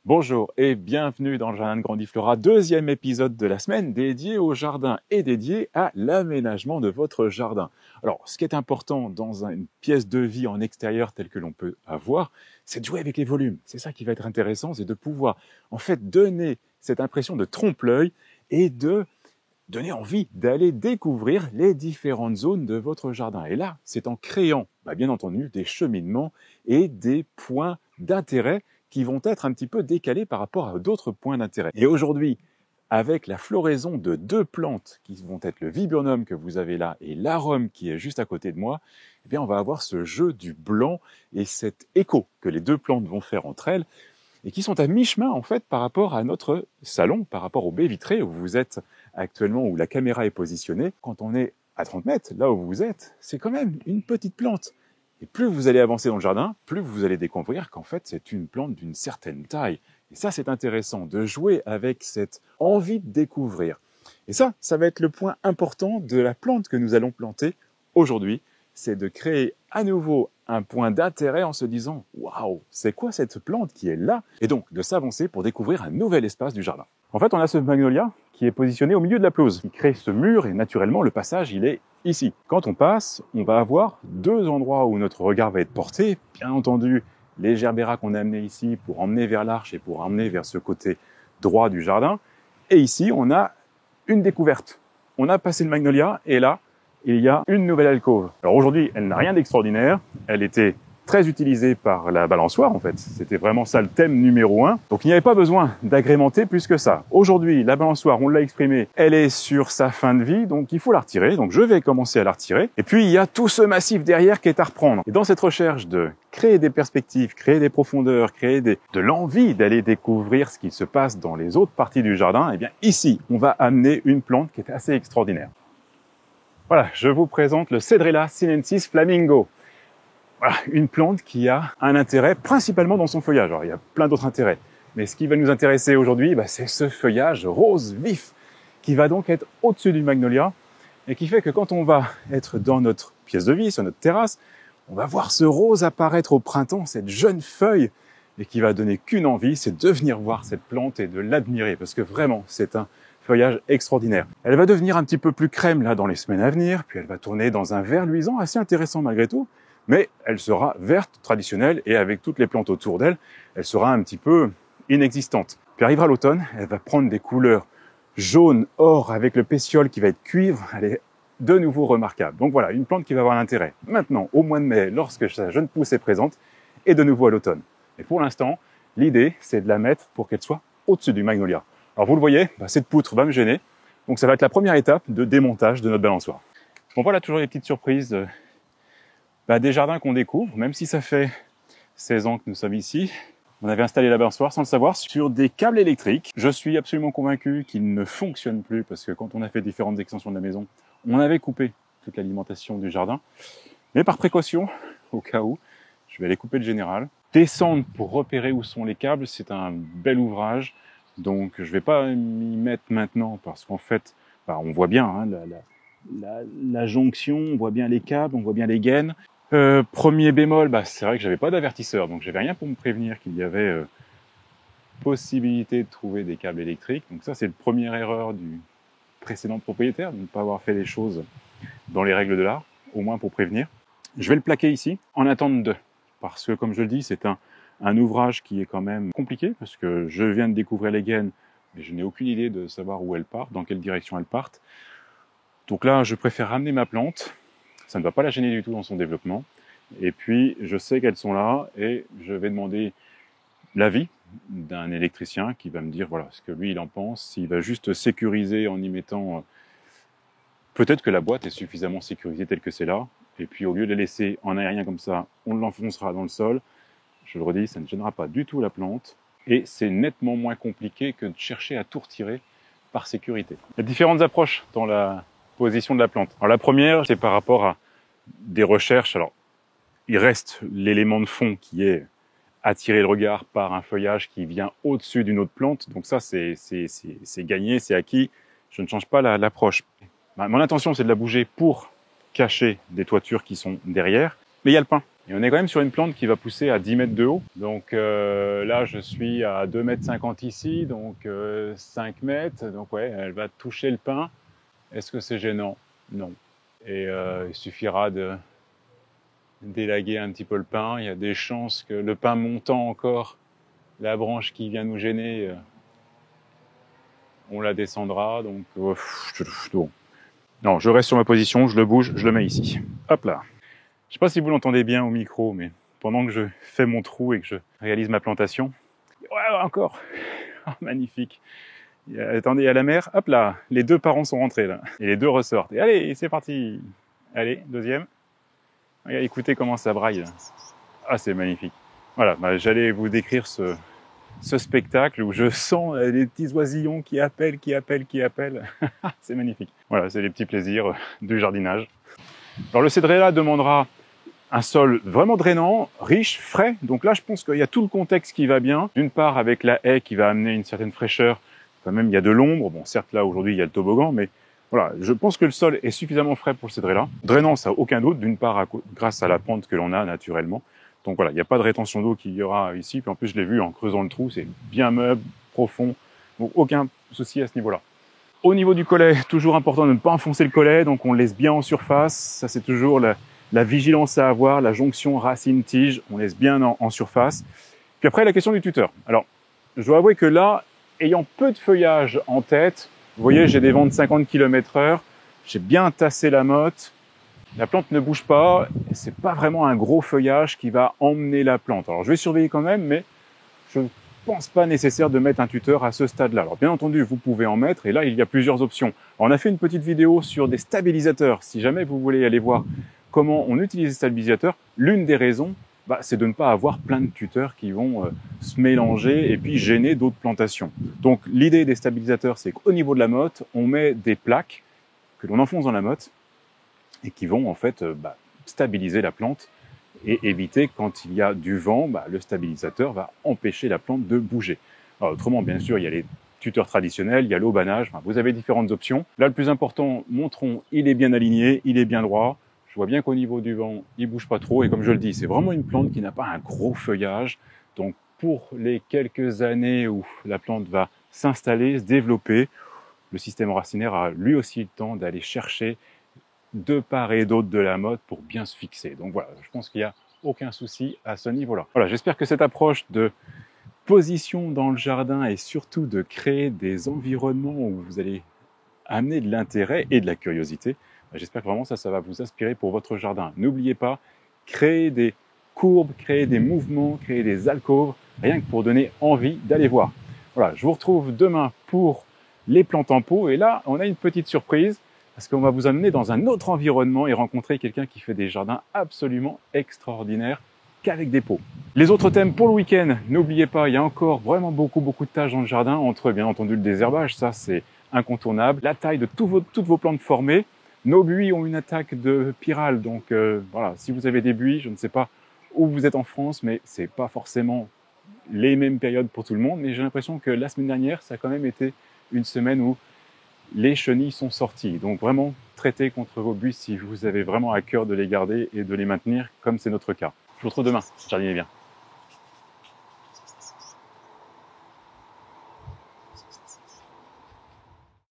Bonjour et bienvenue dans le Jardin de Grandiflora, deuxième épisode de la semaine dédié au jardin et dédié à l'aménagement de votre jardin. Alors, ce qui est important dans une pièce de vie en extérieur telle que l'on peut avoir, c'est de jouer avec les volumes. C'est ça qui va être intéressant, c'est de pouvoir en fait donner cette impression de trompe-l'œil et de donner envie d'aller découvrir les différentes zones de votre jardin. Et là, c'est en créant, bien entendu, des cheminements et des points d'intérêt qui vont être un petit peu décalés par rapport à d'autres points d'intérêt. Et aujourd'hui, avec la floraison de deux plantes qui vont être le viburnum que vous avez là et l'arum qui est juste à côté de moi, eh bien on va avoir ce jeu du blanc et cet écho que les deux plantes vont faire entre elles et qui sont à mi-chemin en fait par rapport à notre salon, par rapport aux baies vitrées où vous êtes actuellement, où la caméra est positionnée. Quand on est à 30 mètres, là où vous êtes, c'est quand même une petite plante. Et plus vous allez avancer dans le jardin, plus vous allez découvrir qu'en fait, c'est une plante d'une certaine taille. Et ça, c'est intéressant de jouer avec cette envie de découvrir. Et ça va être le point important de la plante que nous allons planter aujourd'hui. C'est de créer à nouveau un point d'intérêt en se disant « Waouh, c'est quoi cette plante qui est là ?» Et donc, de s'avancer pour découvrir un nouvel espace du jardin. En fait, on a ce magnolia qui est positionné au milieu de la pelouse, qui crée ce mur et naturellement, le passage, il est ici. Quand on passe, on va avoir deux endroits où notre regard va être porté. Bien entendu, les gerbéras qu'on a amenés ici pour emmener vers l'arche et pour emmener vers ce côté droit du jardin. Et ici, on a une découverte. On a passé le magnolia et là, il y a une nouvelle alcôve. Alors aujourd'hui, elle n'a rien d'extraordinaire. Elle était très utilisée par la balançoire, en fait. C'était vraiment ça le thème numéro 1. Donc il n'y avait pas besoin d'agrémenter plus que ça. Aujourd'hui, la balançoire, on l'a exprimé, elle est sur sa fin de vie, donc il faut la retirer. Donc je vais commencer à la retirer. Et puis il y a tout ce massif derrière qui est à reprendre. Et dans cette recherche de créer des perspectives, créer des profondeurs, créer de l'envie d'aller découvrir ce qui se passe dans les autres parties du jardin, eh bien ici, on va amener une plante qui est assez extraordinaire. Voilà, je vous présente le Cedrela sinensis flamingo. Voilà, une plante qui a un intérêt principalement dans son feuillage. Alors, il y a plein d'autres intérêts. Mais ce qui va nous intéresser aujourd'hui, c'est ce feuillage rose vif qui va donc être au-dessus du magnolia et qui fait que quand on va être dans notre pièce de vie, sur notre terrasse, on va voir ce rose apparaître au printemps, cette jeune feuille, et qui va donner qu'une envie, c'est de venir voir cette plante et de l'admirer parce que vraiment, c'est un feuillage extraordinaire. Elle va devenir un petit peu plus crème là dans les semaines à venir, puis elle va tourner dans un vert luisant assez intéressant malgré tout, mais elle sera verte, traditionnelle, et avec toutes les plantes autour d'elle, elle sera un petit peu inexistante. Puis arrivera l'automne, elle va prendre des couleurs jaune, or, avec le pétiole qui va être cuivre, elle est de nouveau remarquable. Donc voilà, une plante qui va avoir l'intérêt maintenant, au mois de mai, lorsque sa jeune pousse est présente, et de nouveau à l'automne. Et pour l'instant, l'idée, c'est de la mettre pour qu'elle soit au-dessus du magnolia. Alors vous le voyez, cette poutre va me gêner, donc ça va être la première étape de démontage de notre balançoire. Bon voilà, toujours les petites surprises des jardins qu'on découvre, même si ça fait 16 ans que nous sommes ici. On avait installé la balançoire sans le savoir sur des câbles électriques. Je suis absolument convaincu qu'ils ne fonctionnent plus parce que quand on a fait différentes extensions de la maison, on avait coupé toute l'alimentation du jardin. Mais par précaution, au cas où, je vais aller couper le général. Descendre pour repérer où sont les câbles, c'est un bel ouvrage. Donc je vais pas m'y mettre maintenant parce qu'en fait, on voit bien la jonction, on voit bien les câbles, on voit bien les gaines. Premier bémol, c'est vrai que j'avais pas d'avertisseur, donc j'avais rien pour me prévenir qu'il y avait possibilité de trouver des câbles électriques. Donc ça, c'est la première erreur du précédent propriétaire, de ne pas avoir fait les choses dans les règles de l'art, au moins pour prévenir. Je vais le plaquer ici, en attente de, parce que comme je le dis, c'est un ouvrage qui est quand même compliqué, parce que je viens de découvrir les gaines, mais je n'ai aucune idée de savoir où elles partent, dans quelle direction elles partent. Donc là, je préfère ramener ma plante, ça ne va pas la gêner du tout dans son développement. Et puis, je sais qu'elles sont là, et je vais demander l'avis d'un électricien qui va me dire voilà ce que lui il en pense, s'il va juste sécuriser en y mettant... Peut-être que la boîte est suffisamment sécurisée telle que c'est là, et puis au lieu de la laisser en aérien comme ça, on l'enfoncera dans le sol. Je le redis, ça ne gênera pas du tout la plante, et c'est nettement moins compliqué que de chercher à tout retirer par sécurité. Il y a différentes approches dans la position de la plante. Alors la première, c'est par rapport à des recherches. Alors, il reste l'élément de fond qui est attirer le regard par un feuillage qui vient au-dessus d'une autre plante. Donc ça, c'est gagné, c'est acquis. Je ne change pas l'approche. Mon intention, c'est de la bouger pour cacher des toitures qui sont derrière. Mais il y a le pin. Et on est quand même sur une plante qui va pousser à 10 mètres de haut. Donc là, je suis à 2,50 m ici, donc 5 mètres. Donc ouais, elle va toucher le pin. Est-ce que c'est gênant? Non. Et il suffira d'élaguer un petit peu le pin. Il y a des chances que le pin montant encore, la branche qui vient nous gêner, on la descendra. Donc bon. Non, je reste sur ma position, je le bouge, je le mets ici. Hop là. Je sais pas si vous l'entendez bien au micro, mais pendant que je fais mon trou et que je réalise ma plantation, ouais, encore, oh, magnifique. Attendez, il y a la mer, hop là, les deux parents sont rentrés là, et les deux ressortent. Et allez, c'est parti. Allez, deuxième. Regardez, écoutez comment ça braille là. Ah, c'est magnifique. Voilà, bah, j'allais vous décrire ce spectacle où je sens les petits oisillons qui appellent. C'est magnifique. Voilà, c'est les petits plaisirs du jardinage. Alors le cédréla demandera un sol vraiment drainant, riche, frais. Donc là, je pense qu'il y a tout le contexte qui va bien. D'une part, avec la haie qui va amener une certaine fraîcheur. Quand même, il y a de l'ombre. Bon, certes, là, aujourd'hui, il y a le toboggan, mais voilà, je pense que le sol est suffisamment frais pour le cédréla. Drainant, ça n'a aucun doute. D'une part, grâce à la pente que l'on a naturellement. Donc voilà, il n'y a pas de rétention d'eau qu'il y aura ici. Puis en plus, je l'ai vu en creusant le trou, c'est bien meuble, profond. Donc aucun souci à ce niveau-là. Au niveau du collet, toujours important de ne pas enfoncer le collet. Donc on le laisse bien en surface. Ça, c'est toujours la vigilance à avoir, la jonction racine-tige, on laisse bien en surface. Puis après, la question du tuteur. Alors, je dois avouer que là, ayant peu de feuillage en tête, vous voyez, j'ai des vents de 50 km/h, j'ai bien tassé la motte, la plante ne bouge pas, c'est pas vraiment un gros feuillage qui va emmener la plante. Alors, je vais surveiller quand même, mais je ne pense pas nécessaire de mettre un tuteur à ce stade-là. Alors, bien entendu, vous pouvez en mettre, et là, il y a plusieurs options. Alors, on a fait une petite vidéo sur des stabilisateurs. Si jamais vous voulez aller voir comment on utilise les stabilisateurs, l'une des raisons, c'est de ne pas avoir plein de tuteurs qui vont se mélanger et puis gêner d'autres plantations. Donc l'idée des stabilisateurs, c'est qu'au niveau de la motte, on met des plaques que l'on enfonce dans la motte et qui vont en fait stabiliser la plante et éviter quand il y a du vent, le stabilisateur va empêcher la plante de bouger. Alors, autrement, bien sûr, il y a les tuteurs traditionnels, il y a l'aubanage, vous avez différentes options. Là, le plus important, mon tronc, il est bien aligné, il est bien droit. Je vois bien qu'au niveau du vent, il bouge pas trop. Et comme je le dis, c'est vraiment une plante qui n'a pas un gros feuillage. Donc, pour les quelques années où la plante va s'installer, se développer, le système racinaire a lui aussi le temps d'aller chercher de part et d'autre de la motte pour bien se fixer. Donc voilà, je pense qu'il n'y a aucun souci à ce niveau-là. Voilà, j'espère que cette approche de position dans le jardin et surtout de créer des environnements où vous allez amener de l'intérêt et de la curiosité, j'espère que vraiment ça va vous inspirer pour votre jardin. N'oubliez pas, créez des courbes, créez des mouvements, créez des alcôves, rien que pour donner envie d'aller voir. Voilà, je vous retrouve demain pour les plantes en pot. Et là, on a une petite surprise parce qu'on va vous amener dans un autre environnement et rencontrer quelqu'un qui fait des jardins absolument extraordinaires qu'avec des pots. Les autres thèmes pour le week-end, n'oubliez pas, il y a encore vraiment beaucoup de tâches dans le jardin, entre bien entendu le désherbage, ça c'est incontournable, la taille de toutes vos plantes formées. Nos buis ont une attaque de pyrale, donc voilà, si vous avez des buis, je ne sais pas où vous êtes en France, mais c'est pas forcément les mêmes périodes pour tout le monde, mais j'ai l'impression que la semaine dernière, ça a quand même été une semaine où les chenilles sont sorties. Donc vraiment, traitez contre vos buis si vous avez vraiment à cœur de les garder et de les maintenir, comme c'est notre cas. Je vous retrouve demain, jardinez bien.